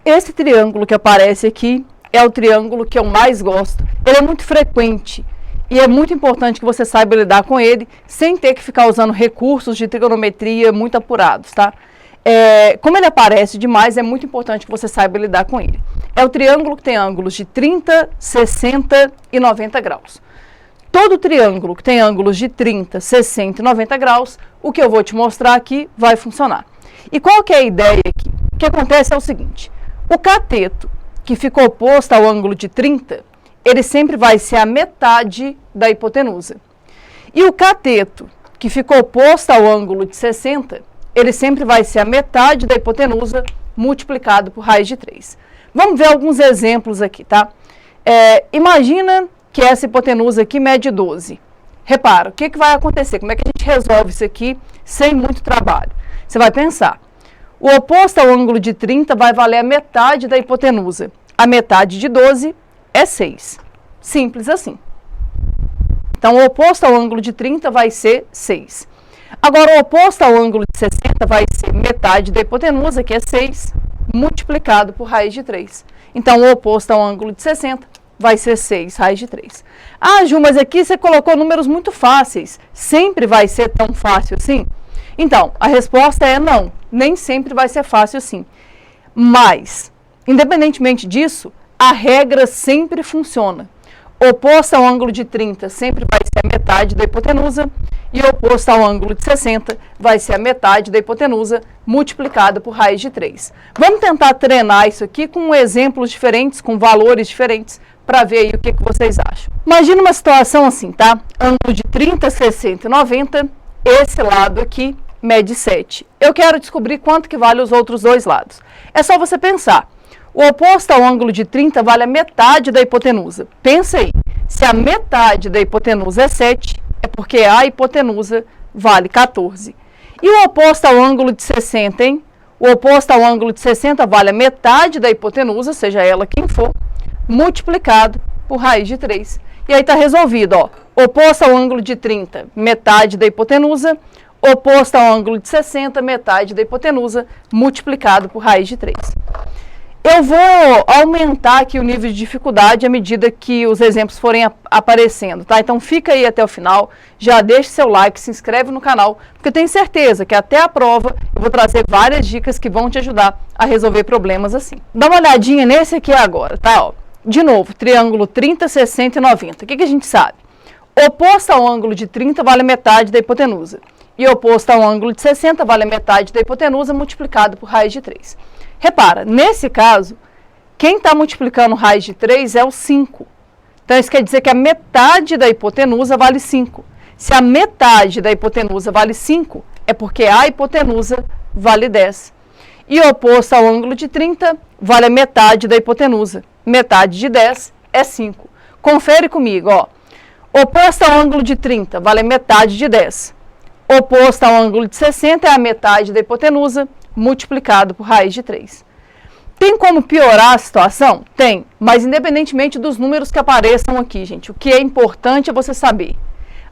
Esse triângulo que aparece aqui é o triângulo que eu mais gosto. Ele é muito frequente e é muito importante que você saiba lidar com ele sem ter que ficar usando recursos de trigonometria muito apurados, tá? Como ele aparece demais, é muito importante que você saiba lidar com ele. É o triângulo que tem ângulos de 30, 60 e 90 graus. Todo triângulo que tem ângulos de 30, 60 e 90 graus, o que eu vou te mostrar aqui vai funcionar. E qual que é a ideia aqui? O que acontece é o seguinte: o cateto que fica oposto ao ângulo de 30, ele sempre vai ser a metade da hipotenusa. E o cateto que fica oposto ao ângulo de 60, ele sempre vai ser a metade da hipotenusa multiplicado por raiz de 3. Vamos ver alguns exemplos aqui, tá? Imagina que essa hipotenusa aqui mede 12. Repara, o que vai acontecer? Como é que a gente resolve isso aqui sem muito trabalho? Você vai pensar, o oposto ao ângulo de 30 vai valer a metade da hipotenusa. A metade de 12 é 6. Simples assim. Então, o oposto ao ângulo de 30 vai ser 6. Agora, o oposto ao ângulo de 60 vai ser metade da hipotenusa, que é 6, multiplicado por raiz de 3. Então, o oposto ao ângulo de 60 vai ser 6 raiz de 3. Ah, Ju, mas aqui você colocou números muito fáceis. Sempre vai ser tão fácil assim? Então, a resposta é não. Nem sempre vai ser fácil assim. Mas, independentemente disso, a regra sempre funciona. Oposto ao ângulo de 30 sempre vai ser a metade da hipotenusa e oposto ao ângulo de 60 vai ser a metade da hipotenusa multiplicada por raiz de 3. Vamos tentar treinar isso aqui com exemplos diferentes, com valores diferentes, para ver aí o que vocês acham. Imagina uma situação assim, tá? Ângulo de 30, 60 e 90, esse lado aqui mede 7. Eu quero descobrir quanto que vale os outros dois lados. É só você pensar. O oposto ao ângulo de 30 vale a metade da hipotenusa. Pensa aí, se a metade da hipotenusa é 7, é porque a hipotenusa vale 14. E o oposto ao ângulo de 60, hein? O oposto ao ângulo de 60 vale a metade da hipotenusa, seja ela quem for, multiplicado por raiz de 3. E aí está resolvido, ó. Oposto ao ângulo de 30, metade da hipotenusa. Oposto ao ângulo de 60, metade da hipotenusa, multiplicado por raiz de 3. Eu vou aumentar aqui o nível de dificuldade à medida que os exemplos forem aparecendo, tá? Então fica aí até o final, já deixe seu like, se inscreve no canal, porque eu tenho certeza que até a prova eu vou trazer várias dicas que vão te ajudar a resolver problemas assim. Dá uma olhadinha nesse aqui agora, tá? Ó, de novo, triângulo 30, 60 e 90. O que a gente sabe? Oposto ao ângulo de 30 vale a metade da hipotenusa. E oposto ao ângulo de 60 vale a metade da hipotenusa multiplicado por raiz de 3. Repara, nesse caso, quem está multiplicando raiz de 3 é o 5. Então, isso quer dizer que a metade da hipotenusa vale 5. Se a metade da hipotenusa vale 5, é porque a hipotenusa vale 10. E o oposto ao ângulo de 30 vale a metade da hipotenusa. Metade de 10 é 5. Confere comigo, ó. Oposto ao ângulo de 30 vale a metade de 10. Oposto ao ângulo de 60 é a metade da hipotenusa, multiplicado por raiz de 3. Tem como piorar a situação? Tem, mas independentemente dos números que apareçam aqui, gente, o que é importante é você saber.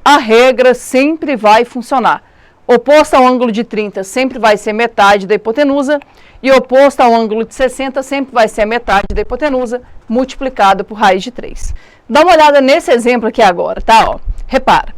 A regra sempre vai funcionar. Oposto ao ângulo de 30 sempre vai ser metade da hipotenusa e oposto ao ângulo de 60 sempre vai ser a metade da hipotenusa, multiplicado por raiz de 3. Dá uma olhada nesse exemplo aqui agora, tá? Ó, repara.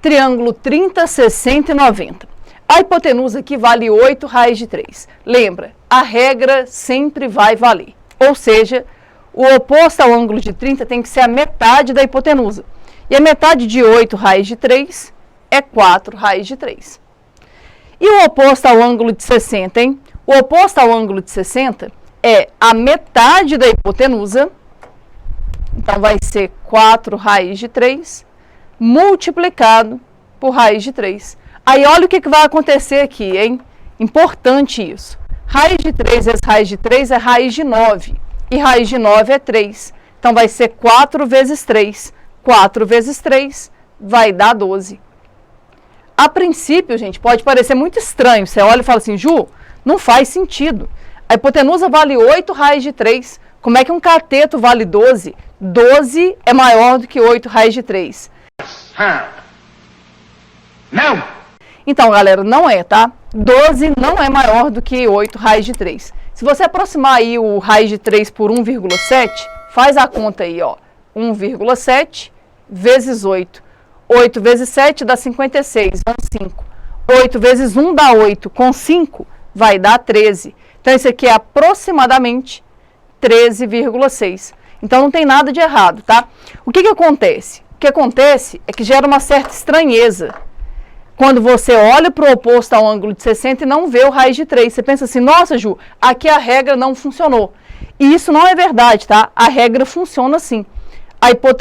Triângulo 30, 60 e 90. A hipotenusa aqui vale 8 raiz de 3. Lembra, a regra sempre vai valer. Ou seja, o oposto ao ângulo de 30 tem que ser a metade da hipotenusa. E a metade de 8 raiz de 3 é 4 raiz de 3. E o oposto ao ângulo de 60, hein? O oposto ao ângulo de 60 é a metade da hipotenusa. Então, vai ser 4 raiz de 3 multiplicado por raiz de 3. Aí, olha o que vai acontecer aqui, hein? Importante isso. Raiz de 3 vezes raiz de 3 é raiz de 9. E raiz de 9 é 3. Então, vai ser 4 vezes 3. 4 vezes 3 vai dar 12. A princípio, gente, pode parecer muito estranho. Você olha e fala assim, Ju, não faz sentido. A hipotenusa vale 8 raiz de 3. Como é que um cateto vale 12? 12 é maior do que 8 raiz de 3. Não! Então, galera, não é, tá? 12 não é maior do que 8 raiz de 3. Se Se você aproximar aí o raiz de 3 por 1,7, faz a conta aí, ó. 1,7 vezes 8. 8 vezes 7 dá 56, com 5. 8 vezes 1 dá 8, com 5 vai dar 13. Então, isso aqui é aproximadamente 13,6. Então, não tem nada de errado, tá? O que acontece? O que acontece é que gera uma certa estranheza quando você olha para o oposto ao ângulo de 60 e não vê o raiz de 3. Você pensa assim, nossa, Ju, aqui a regra não funcionou. E isso não é verdade, tá? A regra funciona assim.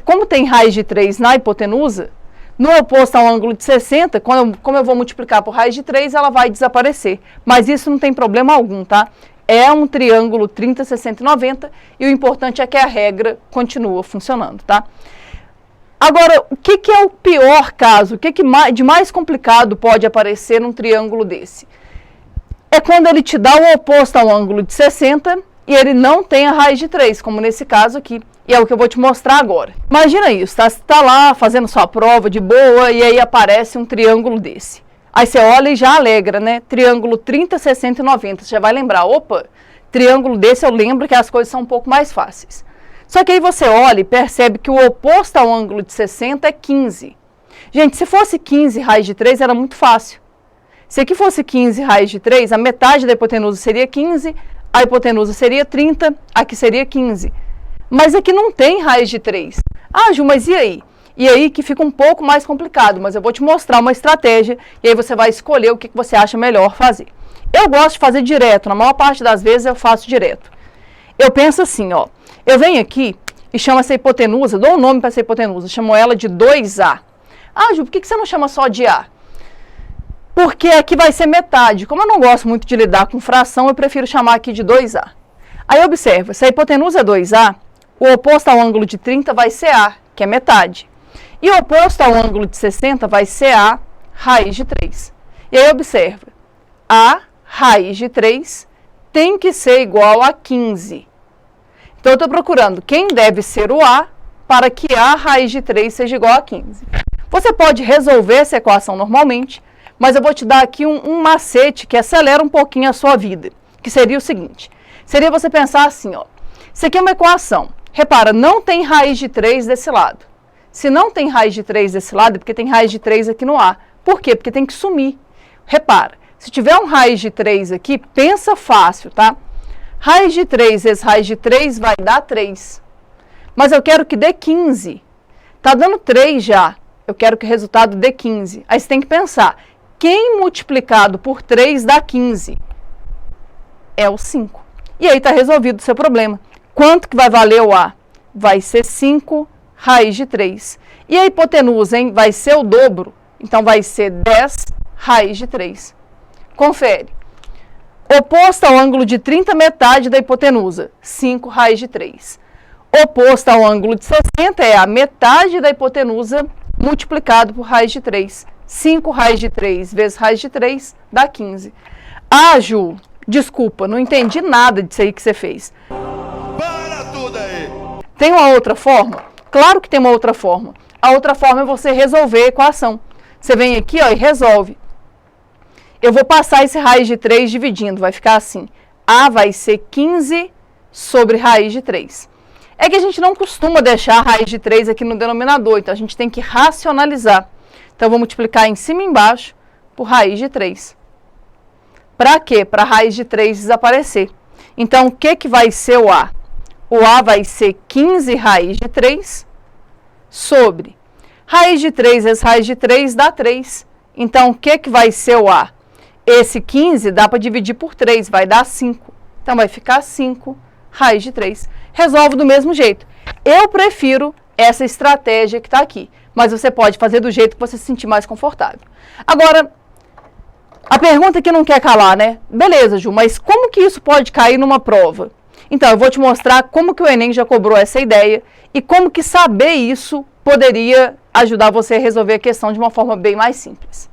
Como tem raiz de 3 na hipotenusa, no oposto ao ângulo de 60, como eu vou multiplicar por raiz de 3, ela vai desaparecer. Mas isso não tem problema algum, tá? É um triângulo 30, 60 e 90 e o importante é que a regra continua funcionando, tá? Agora, o que é o pior caso? O que de mais complicado pode aparecer num triângulo desse? É quando ele te dá o oposto ao ângulo de 60 e ele não tem a raiz de 3, como nesse caso aqui. E é o que eu vou te mostrar agora. Imagina isso, tá? Você está lá fazendo sua prova de boa e aí aparece um triângulo desse. Aí você olha e já alegra, né? Triângulo 30, 60 e 90. Você já vai lembrar, opa, triângulo desse eu lembro que as coisas são um pouco mais fáceis. Só que aí você olha e percebe que o oposto ao ângulo de 60 é 15. Gente, se fosse 15 raiz de 3 era muito fácil. Se aqui fosse 15 raiz de 3, a metade da hipotenusa seria 15, a hipotenusa seria 30, aqui seria 15. Mas aqui não tem raiz de 3. Ah, Ju, mas e aí? E aí que fica um pouco mais complicado, mas eu vou te mostrar uma estratégia e aí você vai escolher o que você acha melhor fazer. Eu gosto de fazer direto, na maior parte das vezes eu faço direto. Eu penso assim, ó, eu venho aqui e chamo essa hipotenusa, dou um nome para essa hipotenusa, chamo ela de 2A. Ah, Ju, por que você não chama só de A? Porque aqui vai ser metade. Como eu não gosto muito de lidar com fração, eu prefiro chamar aqui de 2A. Aí observa, se a hipotenusa é 2A, o oposto ao ângulo de 30 vai ser A, que é metade. E o oposto ao ângulo de 60 vai ser A raiz de 3. E aí observa, A raiz de 3 tem que ser igual a 15. Então eu estou procurando quem deve ser o A para que A raiz de 3 seja igual a 15. Você pode resolver essa equação normalmente, mas eu vou te dar aqui um macete que acelera um pouquinho a sua vida, que seria o seguinte. Seria você pensar assim, ó, isso aqui é uma equação. Repara, não tem raiz de 3 desse lado. Se não tem raiz de 3 desse lado, é porque tem raiz de 3 aqui no A. Por quê? Porque tem que sumir. Repara, se tiver um raiz de 3 aqui, pensa fácil, tá? Raiz de 3 vezes raiz de 3 vai dar 3. Mas eu quero que dê 15. Tá dando 3 já. Eu quero que o resultado dê 15. Aí você tem que pensar, quem multiplicado por 3 dá 15? É o 5. E aí está resolvido o seu problema. Quanto que vai valer o A? Vai ser 5 raiz de 3. E a hipotenusa, hein? Vai ser o dobro. Então, vai ser 10 raiz de 3. Confere. Oposto ao ângulo de 30, metade da hipotenusa. 5 raiz de 3. Oposto ao ângulo de 60 é a metade da hipotenusa multiplicado por raiz de 3. 5 raiz de 3 vezes raiz de 3 dá 15. Ah, Ju, desculpa, não entendi nada disso aí que você fez. Para tudo aí! Tem uma outra forma? Claro que tem uma outra forma. A outra forma é você resolver a equação. Você vem aqui, ó, e resolve. Eu vou passar esse raiz de 3 dividindo, vai ficar assim. A vai ser 15 sobre raiz de 3. É que a gente não costuma deixar a raiz de 3 aqui no denominador, então a gente tem que racionalizar. Então, eu vou multiplicar em cima e embaixo por raiz de 3. Para quê? Para a raiz de 3 desaparecer. Então, o que vai ser o A? O A vai ser 15 raiz de 3 sobre raiz de 3 vezes raiz de 3 dá 3. Então, o que vai ser o A? Esse 15 dá para dividir por 3, vai dar 5. Então, vai ficar 5 raiz de 3. Resolve do mesmo jeito. Eu prefiro essa estratégia que está aqui, mas você pode fazer do jeito que você se sentir mais confortável. Agora, a pergunta que não quer calar, né? Beleza, Ju, mas como que isso pode cair numa prova? Então, eu vou te mostrar como que o Enem já cobrou essa ideia e como que saber isso poderia ajudar você a resolver a questão de uma forma bem mais simples.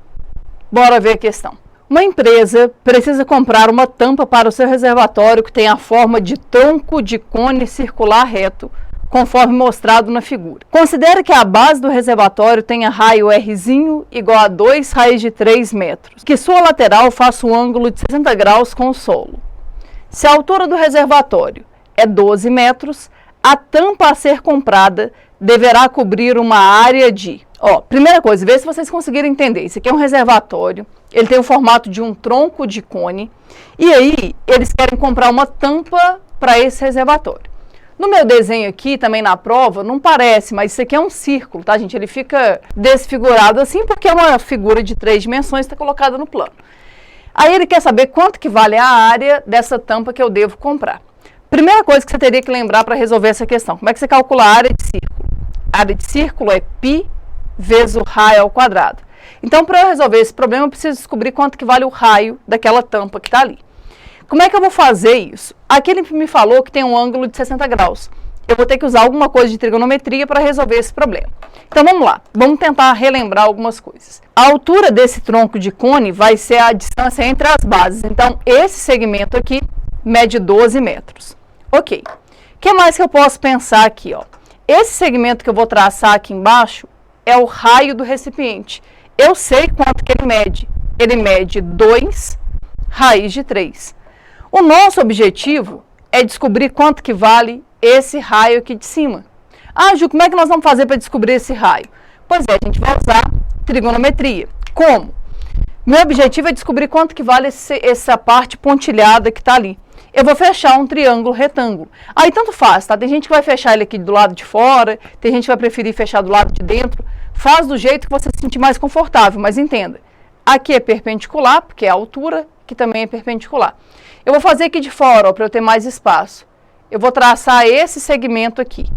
Bora ver a questão. Uma empresa precisa comprar uma tampa para o seu reservatório que tem a forma de tronco de cone circular reto, conforme mostrado na figura. Considere que a base do reservatório tenha raio Rzinho igual a 2 raiz de 3 metros, que sua lateral faça um ângulo de 60 graus com o solo. Se a altura do reservatório é 12 metros, a tampa a ser comprada deverá cobrir uma área de... primeira coisa, vê se vocês conseguiram entender. Isso aqui é um reservatório, ele tem o formato de um tronco de cone, e aí eles querem comprar uma tampa para esse reservatório. No meu desenho aqui, também na prova, não parece, mas isso aqui é um círculo, tá, gente? Ele fica desfigurado assim porque é uma figura de 3 dimensões, está colocada no plano. Aí ele quer saber quanto que vale a área dessa tampa que eu devo comprar. Primeira coisa que você teria que lembrar para resolver essa questão, como é que você calcula a área de círculo? A área de círculo é π vezes o raio ao quadrado. Então, para eu resolver esse problema, eu preciso descobrir quanto que vale o raio daquela tampa que está ali. Como é que eu vou fazer isso? Aqui ele me falou que tem um ângulo de 60 graus. Eu vou ter que usar alguma coisa de trigonometria para resolver esse problema. Então vamos lá, vamos tentar relembrar algumas coisas. A altura desse tronco de cone vai ser a distância entre as bases. Então esse segmento aqui mede 12 metros. Ok. O que mais que eu posso pensar aqui? Esse segmento que eu vou traçar aqui embaixo é o raio do recipiente. Eu sei quanto que ele mede. Ele mede 2 raiz de 3. O nosso objetivo é descobrir quanto que vale esse raio aqui de cima. Ah, Ju, como é que nós vamos fazer para descobrir esse raio? Pois é, a gente vai usar trigonometria. Como? Meu objetivo é descobrir quanto que vale essa parte pontilhada que está ali. Eu vou fechar um triângulo retângulo. Aí tanto faz, tá? Tem gente que vai fechar ele aqui do lado de fora, tem gente que vai preferir fechar do lado de dentro. Faz do jeito que você se sentir mais confortável, mas entenda. Aqui é perpendicular, porque é a altura, que também é perpendicular. Eu vou fazer aqui de fora, para eu ter mais espaço. Eu vou traçar esse segmento aqui.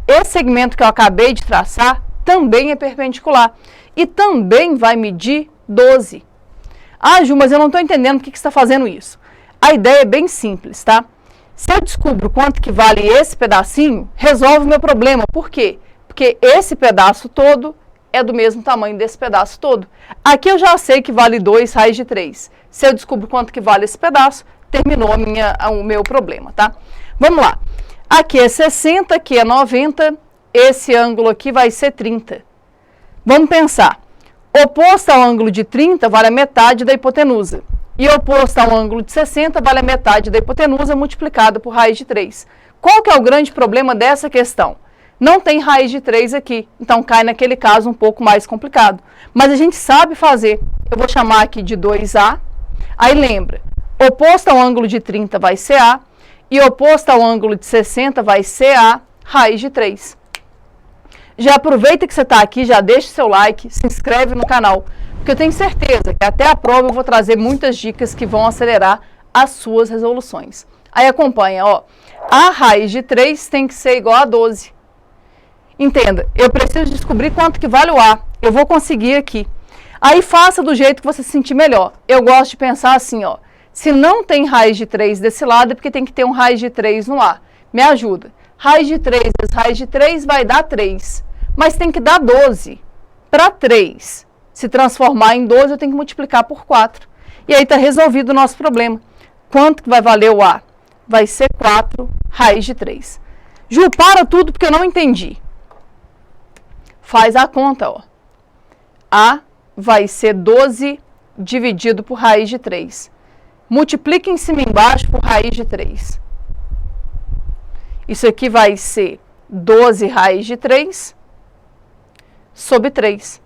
Esse segmento que eu acabei de traçar também é perpendicular. E também vai medir 12. Ah, Ju, mas eu não estou entendendo por que você está fazendo isso. A ideia é bem simples, tá? Se eu descubro quanto que vale esse pedacinho, resolve o meu problema. Por quê? Porque esse pedaço todo é do mesmo tamanho desse pedaço todo. Aqui eu já sei que vale 2 raiz de 3. Se eu descubro quanto que vale esse pedaço, terminou o meu problema, tá? Vamos lá. Aqui é 60, aqui é 90, esse ângulo aqui vai ser 30. Vamos pensar. Oposto ao ângulo de 30 vale a metade da hipotenusa. E oposto ao ângulo de 60 vale a metade da hipotenusa multiplicado por raiz de 3. Qual que é o grande problema dessa questão? Não tem raiz de 3 aqui, então cai naquele caso um pouco mais complicado. Mas a gente sabe fazer. Eu vou chamar aqui de 2A. Aí lembra, oposto ao ângulo de 30 vai ser A, e oposto ao ângulo de 60 vai ser A raiz de 3. Já aproveita que você está aqui, já deixa o seu like, se inscreve no canal, porque eu tenho certeza que até a prova eu vou trazer muitas dicas que vão acelerar as suas resoluções. Aí acompanha, A raiz de 3 tem que ser igual a 12. Entenda, eu preciso descobrir quanto que vale o A, eu vou conseguir aqui. Aí faça do jeito que você se sentir melhor. Eu gosto de pensar assim, se não tem raiz de 3 desse lado, é porque tem que ter um raiz de 3 no A. Me ajuda. Raiz de 3 vezes raiz de 3 vai dar 3. Mas tem que dar 12. Para 3 se transformar em 12, eu tenho que multiplicar por 4. E aí está resolvido o nosso problema. Quanto que vai valer o A? Vai ser 4 raiz de 3. Ju, para tudo porque eu não entendi. Faz a conta, A vai ser 12 dividido por raiz de 3. Multiplica em cima e embaixo por raiz de 3. Isso aqui vai ser 12 raiz de 3 sobre 3.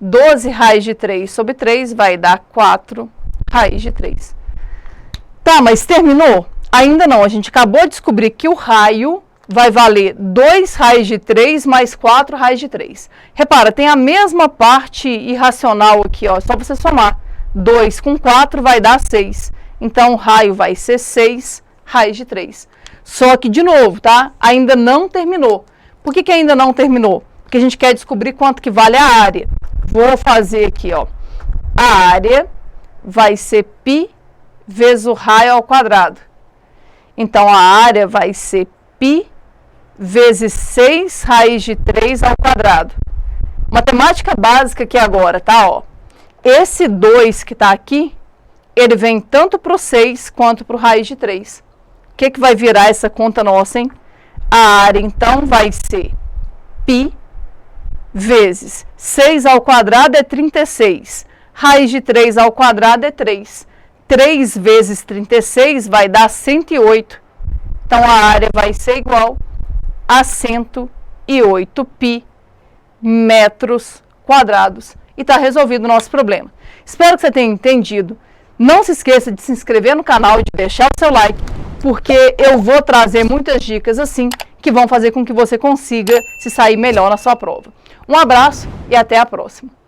12 raiz de 3 sobre 3 vai dar 4 raiz de 3. Tá, mas terminou? Ainda não. A gente acabou de descobrir que o raio vai valer 2 raiz de 3 mais 4 raiz de 3. Repara, tem a mesma parte irracional aqui, só você somar. 2 com 4 vai dar 6. Então, o raio vai ser 6 raiz de 3. Só que, de novo, tá? Ainda não terminou. Por que ainda não terminou? Porque a gente quer descobrir quanto que vale a área. Vou fazer aqui, A área vai ser π vezes o raio ao quadrado. Então, a área vai ser π vezes 6 raiz de 3 ao quadrado. Matemática básica aqui agora, tá? Esse 2 que está aqui, ele vem tanto para o 6 quanto para o raiz de 3. O que vai virar essa conta nossa, hein? A área, então, vai ser π vezes 6 ao quadrado é 36. Raiz de 3 ao quadrado é 3. 3 vezes 36 vai dar 108. Então, a área vai ser igual a 108 pi metros quadrados. E está resolvido o nosso problema. Espero que você tenha entendido. Não se esqueça de se inscrever no canal e de deixar o seu like, porque eu vou trazer muitas dicas assim que vão fazer com que você consiga se sair melhor na sua prova. Um abraço e até a próxima.